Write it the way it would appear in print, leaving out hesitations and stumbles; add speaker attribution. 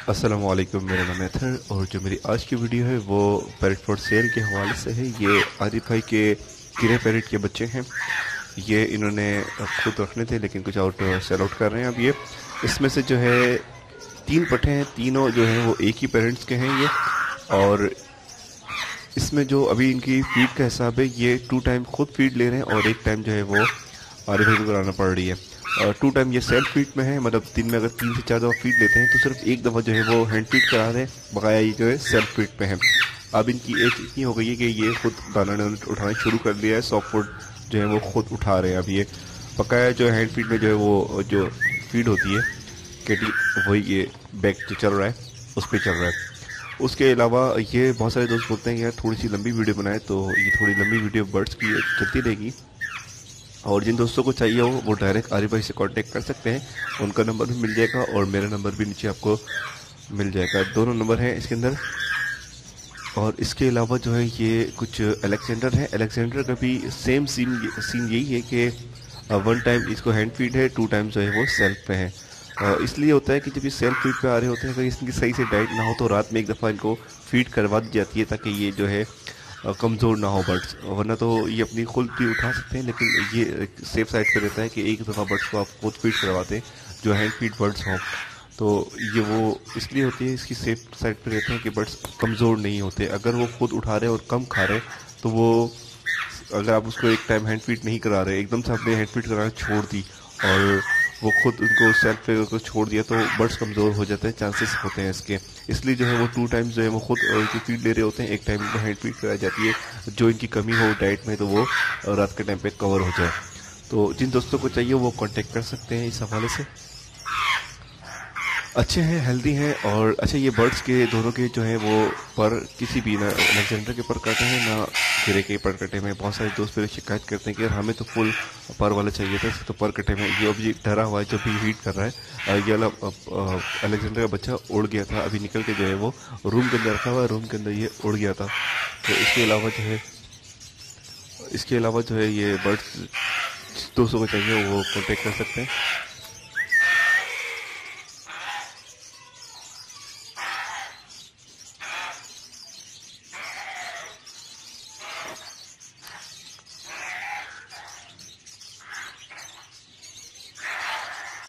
Speaker 1: अस्सलाम वालेकुम, मेरा नाम है अथर और जो मेरी आज की वीडियो है वो पैरट फॉर सेल के हवाले से है। ये आरिफ भाई के गिरे पैरट के बच्चे हैं। ये इन्होंने खुद रखने थे लेकिन कुछ आउट सेल आउट कर रहे हैं अब ये। इसमें से जो है 3 पट्टे हैं, तीनों जो हैं वो एक ही पेरेंट्स के हैं ये। और इसमें जो अभी इनकी फीड का हिसाब है, ये 2 टाइम खुद फीड ले रहे हैं और 1 टाइम जो है वो आरिफ भाई को कराना पड़ रही है। 2 टाइम ये सेल्फ फीड में है, मतलब दिन में अगर 3 से 4 दफ़ा फीड लेते हैं तो सिर्फ 1 दफ़ा जो है वो हैंड फीड करा रहे हैं, बकाया ये जो है सेल्फ फीड पे है। अब इनकी एज इतनी हो गई है कि ये खुद दाना उठाना शुरू कर लिया है, सॉफ्ट फूड जो है वो खुद उठा रहे हैं। अब ये बकाया जो हैंड फीड में जो है वो जो फीड होती है केटी, वही ये बैग जो चल रहा है उस पर चल रहा है। उसके अलावा ये बहुत सारे दोस्त बोलते हैं कि यार थोड़ी सी लंबी वीडियो बनाए, तो ये थोड़ी लंबी वीडियो बर्ड्स की चलती रहेगी। और जिन दोस्तों को चाहिए हो वो डायरेक्ट आरिफ भाई से कांटेक्ट कर सकते हैं, उनका नंबर भी मिल जाएगा और मेरा नंबर भी नीचे आपको मिल जाएगा। दोनों नंबर हैं इसके अंदर। और इसके अलावा जो है ये कुछ अलेक्जेंडर है। अलेक्जेंडर का भी सेम सीन यही है कि 1 टाइम इसको हैंड फीड है, 2 टाइम जो है वो सेल्फ पे है। इसलिए होता है कि जब ये सेल्फ फीड पे आ रहे होते हैं, अगर इसकी सही से डाइट ना हो तो रात में एक दफ़ा इनको फीड करवा दी जाती है ताकि ये जो है कमज़ोर ना हो बर्ड्स, वरना तो ये अपनी खुद भी उठा सकते हैं। लेकिन ये सेफ साइड पे रहता है कि एक दफ़ा बर्ड्स को आप खुद फीड करवाते हैं जो हैंड फीड बर्ड्स हों, तो ये वो इसलिए होती है, इसकी सेफ साइड पे रहते हैं कि बर्ड्स कमज़ोर नहीं होते। अगर वो खुद उठा रहे और कम खा रहे तो वो, अगर आप उसको एक टाइम हैंड फीड नहीं करा रहे, एकदम से आपने हैंड फीड कराना छोड़ दी और वो खुद उनको सेल्फ पे को छोड़ दिया तो बर्ड्स कमज़ोर हो जाते हैं, चांसेस होते हैं इसके। इसलिए जो है वो 2 टाइम्स जो है वो खुद की फीड ले रहे होते हैं, 1 टाइम उनको हैंड फीड कराई जाती है, जो इनकी कमी हो डाइट में तो वो रात के टाइम पे कवर हो जाए। तो जिन दोस्तों को चाहिए वो कांटेक्ट कर सकते हैं इस हवाले से। अच्छे हैं, हेल्दी हैं। और अच्छा, ये बर्ड्स के दोनों के जो है वो पर किसी भी, ना अलेक्जेंडर के पर कटे हैं ना गिरे के पर कटे में। बहुत सारे दोस्त फिर शिकायत करते हैं कि यार हमें तो फुल पर वाला चाहिए था, इससे तो पर कटे में। ये अभी डरा हुआ है जो भी हीट कर रहा है। ये वाला अलेक्जेंडर का बच्चा उड़ गया था, अभी निकल के जो है वो रूम के अंदर रखा हुआ है, रूम के अंदर ये उड़ गया था। तो इसके अलावा जो है ये बर्ड्स दोस्तों को चाहिए वो कॉन्टेक्ट कर सकते हैं।